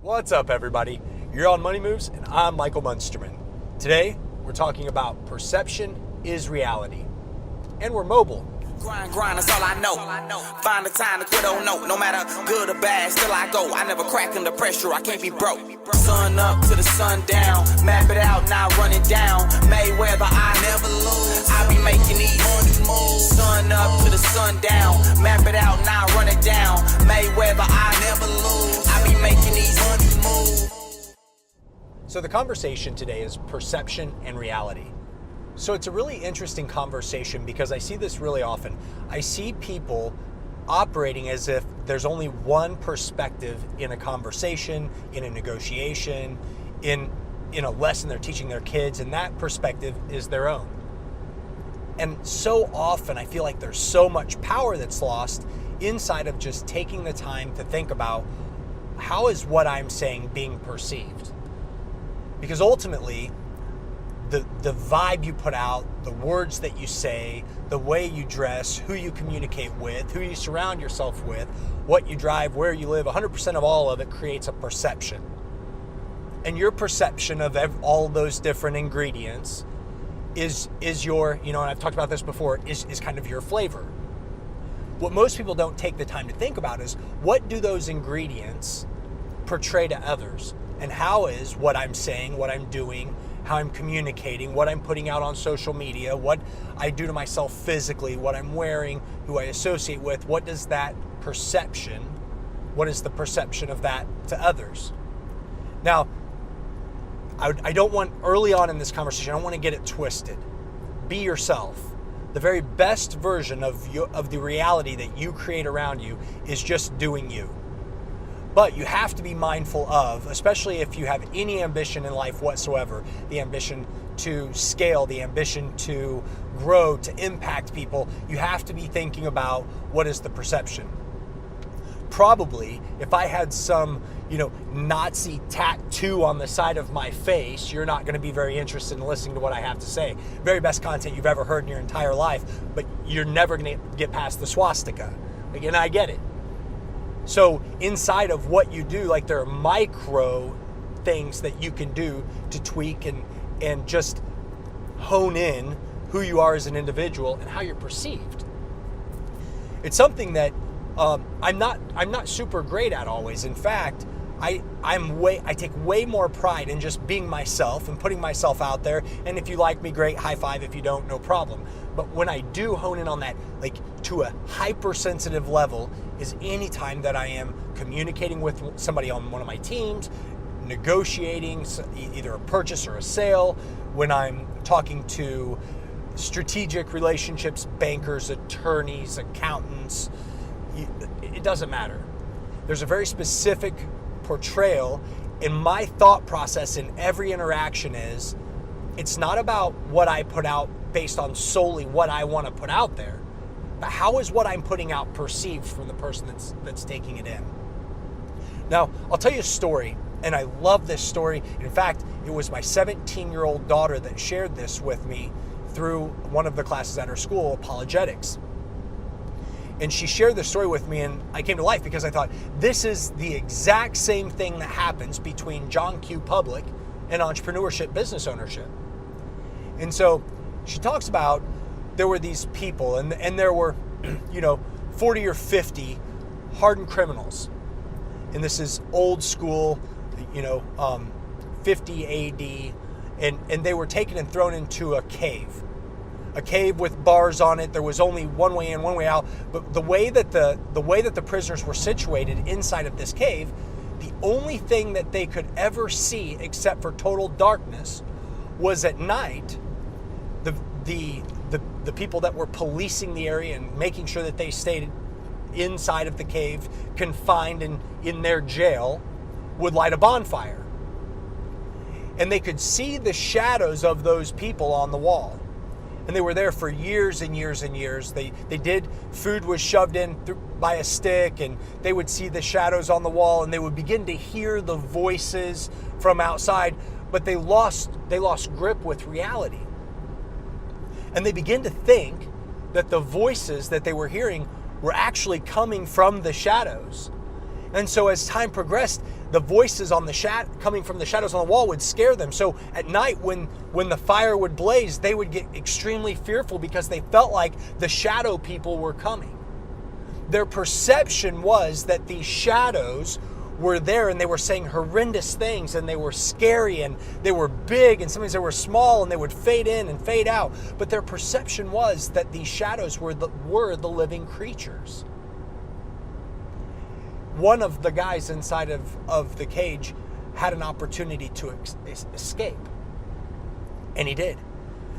What's up, everybody? You're on Money Moves, and I'm Michael Munsterman. Today, we're talking about perception is reality, and we're mobile. Grind, that's all I know. Find the time to quit, oh no matter good or bad, still I go. I never crack under pressure, I can't be broke. Sun up to the sun down, map it out, now run it down. Mayweather, I never lose. I be making these money moves. Sun up to the sun down, map it out, now run it down. Mayweather, I never lose. I be making these money moves. So the conversation today is perception and reality. So it's a really interesting conversation because I see this really often. I see people operating as if there's only one perspective in a conversation, in a negotiation, in a lesson they're teaching their kids, and that perspective is their own. And so often I feel like there's so much power that's lost inside of just taking the time to think about how is what I'm saying being perceived? Because ultimately, the vibe you put out, the words that you say, the way you dress, who you communicate with, who you surround yourself with, what you drive, where you live, 100% of all of it creates a perception. And your perception of all those different ingredients is your, and I've talked about this before, is kind of your flavor. What most people don't take the time to think about is what do those ingredients portray to others? And how is what I'm saying, what I'm doing, how I'm communicating, what I'm putting out on social media, what I do to myself physically, what I'm wearing, who I associate with, what is the perception of that to others? Now, I don't want, early on in this conversation, I don't want to get it twisted. Be yourself. The very best version of the reality that you create around you is just doing you. But you have to be mindful of, especially if you have any ambition in life whatsoever, the ambition to scale, the ambition to grow, to impact people, you have to be thinking about what is the perception. Probably, if I had some, Nazi tattoo on the side of my face, you're not going to be very interested in listening to what I have to say. Very best content you've ever heard in your entire life, but you're never going to get past the swastika. And I get it. So inside of what you do, like there are micro things that you can do to tweak and just hone in who you are as an individual and how you're perceived. It's something that I'm not super great at always. In fact, I take way more pride in just being myself and putting myself out there. And if you like me, great, high five. If you don't, no problem. But when I do hone in on that, like to a hypersensitive level, is any time that I am communicating with somebody on one of my teams, negotiating either a purchase or a sale, when I'm talking to strategic relationships, bankers, attorneys, accountants, it doesn't matter. There's a very specific portrayal, and my thought process in every interaction is, it's not about what I put out based on solely what I want to put out there, but how is what I'm putting out perceived from the person that's taking it in? Now, I'll tell you a story, and I love this story. In fact, it was my 17-year-old daughter that shared this with me through one of the classes at her school, apologetics. And she shared this story with me, and I came to life because I thought, this is the exact same thing that happens between John Q. Public and entrepreneurship, business ownership. And so she talks about there were these people, and there were, 40 or 50 hardened criminals. And this is old school, 50 AD, and they were taken and thrown into a cave with bars on it. There was only one way in, one way out. But the way that the prisoners were situated inside of this cave, the only thing that they could ever see except for total darkness was at night the people that were policing the area and making sure that they stayed inside of the cave, confined in their jail, would light a bonfire. And they could see the shadows of those people on the wall. And they were there for years and years and years. Food was shoved in by a stick, and they would see the shadows on the wall, and they would begin to hear the voices from outside, but they lost grip with reality. And they began to think that the voices that they were hearing were actually coming from the shadows. And so as time progressed, the voices on the coming from the shadows on the wall would scare them. So at night when the fire would blaze, they would get extremely fearful because they felt like the shadow people were coming. Their perception was that these shadows were there and they were saying horrendous things and they were scary and they were big and sometimes they were small and they would fade in and fade out. But their perception was that these shadows were the living creatures. One of the guys inside of the cage had an opportunity to escape. And he did.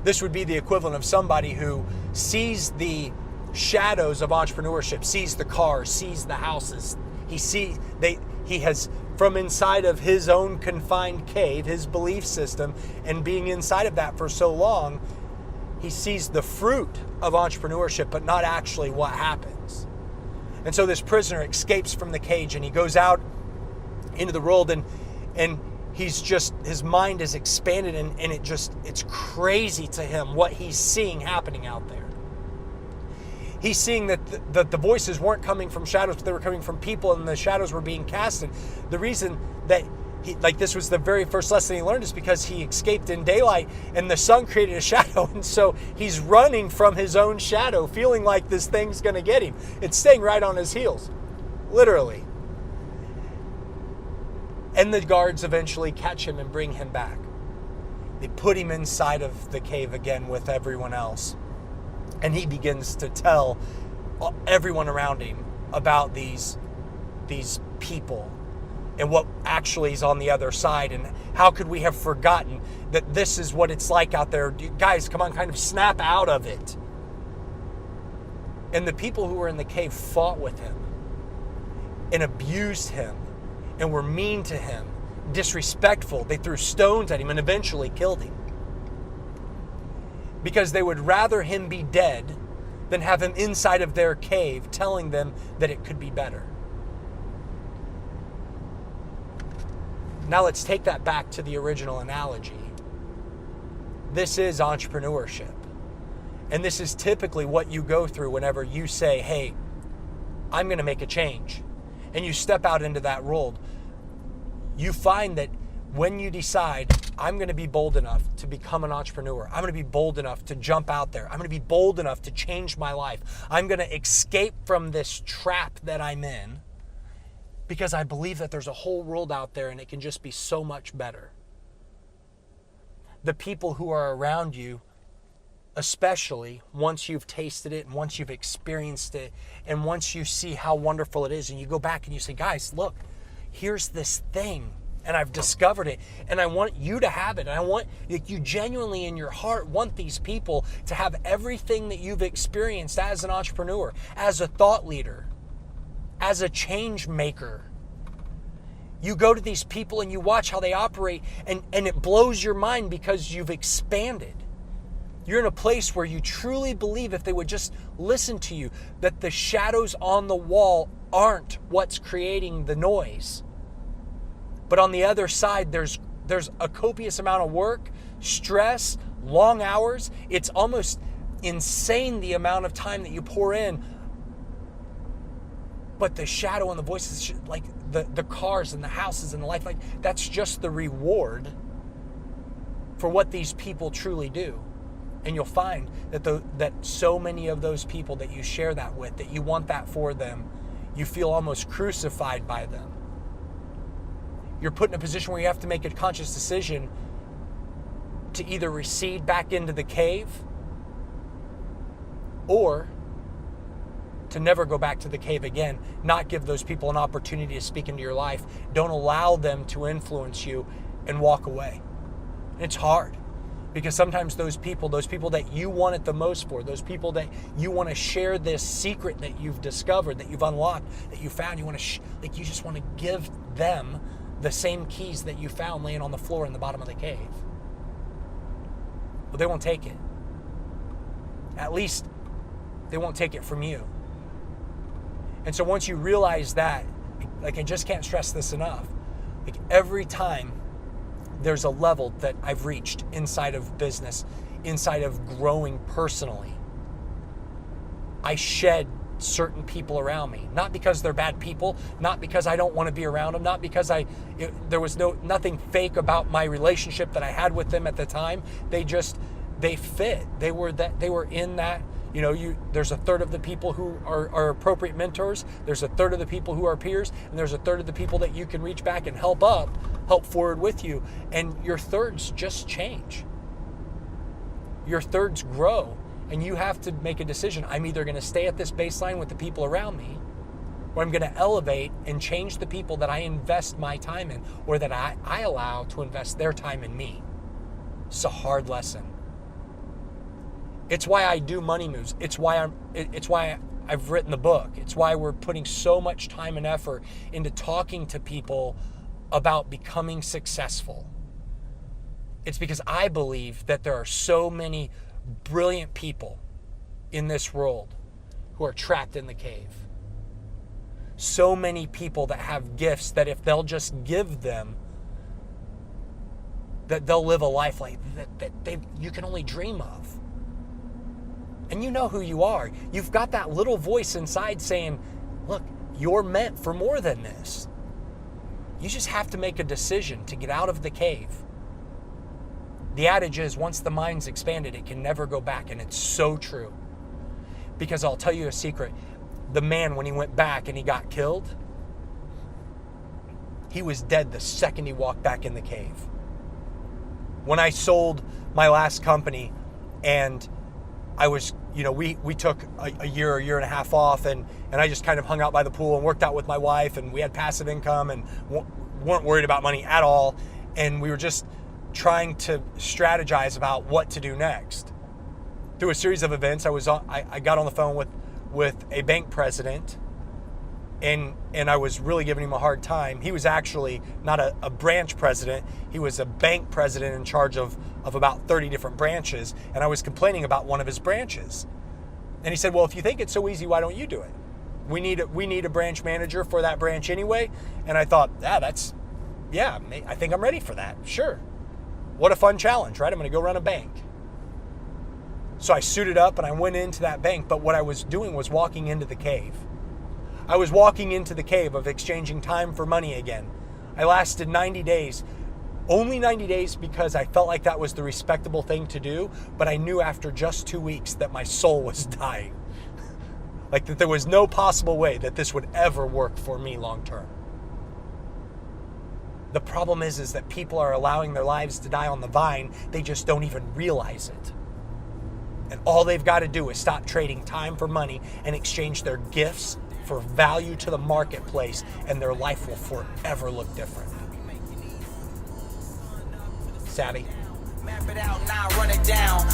This would be the equivalent of somebody who sees the shadows of entrepreneurship, sees the cars, sees the houses. He has, from inside of his own confined cave, his belief system, and being inside of that for so long, he sees the fruit of entrepreneurship, but not actually what happens. And so this prisoner escapes from the cage and he goes out into the world and he's just, his mind is expanded and it's crazy to him what he's seeing happening out there. He's seeing that the voices weren't coming from shadows, but they were coming from people, and the shadows were being casted. The reason that this was the very first lesson he learned is because he escaped in daylight, and the sun created a shadow, and so he's running from his own shadow, feeling like this thing's going to get him. It's staying right on his heels, literally. And the guards eventually catch him and bring him back. They put him inside of the cave again with everyone else. And he begins to tell everyone around him about these people and what actually is on the other side, and how could we have forgotten that this is what it's like out there. Guys, come on, kind of snap out of it. And the people who were in the cave fought with him and abused him and were mean to him, disrespectful. They threw stones at him and eventually killed him. Because they would rather him be dead than have him inside of their cave telling them that it could be better. Now let's take that back to the original analogy. This is entrepreneurship. And this is typically what you go through whenever you say, hey, I'm going to make a change. And you step out into that world. You find that when you decide, I'm going to be bold enough to become an entrepreneur. I'm going to be bold enough to jump out there. I'm going to be bold enough to change my life. I'm going to escape from this trap that I'm in because I believe that there's a whole world out there and it can just be so much better. The people who are around you, especially once you've tasted it and once you've experienced it and once you see how wonderful it is and you go back and you say, guys, look, here's this thing. And I've discovered it, and I want you to have it. And I want you genuinely in your heart want these people to have everything that you've experienced as an entrepreneur, as a thought leader, as a change maker. You go to these people and you watch how they operate, and it blows your mind because you've expanded. You're in a place where you truly believe, if they would just listen to you, that the shadows on the wall aren't what's creating the noise. But on the other side, there's a copious amount of work, stress, long hours. It's almost insane the amount of time that you pour in. But the shadow and the voices, like the cars and the houses and the life, like that's just the reward for what these people truly do. And you'll find that so many of those people that you share that with, that you want that for them, you feel almost crucified by them. You're put in a position where you have to make a conscious decision to either recede back into the cave or to never go back to the cave again, not give those people an opportunity to speak into your life. Don't allow them to influence you and walk away. It's hard because sometimes those people that you want it the most for, those people that you want to share this secret that you've discovered, that you've unlocked, that you found, you want to you just want to give them the same keys that you found laying on the floor in the bottom of the cave. But they won't take it. At least they won't take it from you. And so once you realize that, like I just can't stress this enough, like every time there's a level that I've reached inside of business, inside of growing personally, I shed certain people around me. Not because they're bad people, not because I don't want to be around them, not because there was nothing fake about my relationship that I had with them at the time. They fit. They were in that, there's a third of the people who are appropriate mentors, there's a third of the people who are peers, and there's a third of the people that you can reach back and help forward with you. And your thirds just change. Your thirds grow, and you have to make a decision. I'm either going to stay at this baseline with the people around me, or I'm going to elevate and change the people that I invest my time in, or that I allow to invest their time in me. It's a hard lesson. It's why I do money moves. It's why I've written the book. It's why we're putting so much time and effort into talking to people about becoming successful. It's because I believe that there are so many brilliant people in this world who are trapped in the cave. So many people that have gifts that if they'll just give them, that they'll live a life like that you can only dream of. And you know who you are. You've got that little voice inside saying, look, you're meant for more than this. You just have to make a decision to get out of the cave. The adage is, once the mind's expanded, it can never go back. And it's so true. Because I'll tell you a secret. The man, when he went back and he got killed, he was dead the second he walked back in the cave. When I sold my last company, and I was, we took a year and a half off, and I just kind of hung out by the pool and worked out with my wife, and we had passive income and weren't worried about money at all. And we were just trying to strategize about what to do next. Through a series of events, I got on the phone with a bank president, and I was really giving him a hard time. He was actually not a branch president. He was a bank president in charge of about 30 different branches, and I was complaining about one of his branches. And he said, well, if you think it's so easy, why don't you do it? We need a branch manager for that branch anyway. And I thought, I think I'm ready for that. Sure. What a fun challenge, right? I'm going to go run a bank. So I suited up and I went into that bank, but what I was doing was walking into the cave. I was walking into the cave of exchanging time for money again. I lasted 90 days. Only 90 days because I felt like that was the respectable thing to do, but I knew after just 2 weeks that my soul was dying. Like that there was no possible way that this would ever work for me long term. The problem is that people are allowing their lives to die on the vine. They just don't even realize it. And all they've got to do is stop trading time for money and exchange their gifts for value to the marketplace, and their life will forever look different. Savvy? Map it out, now run it down.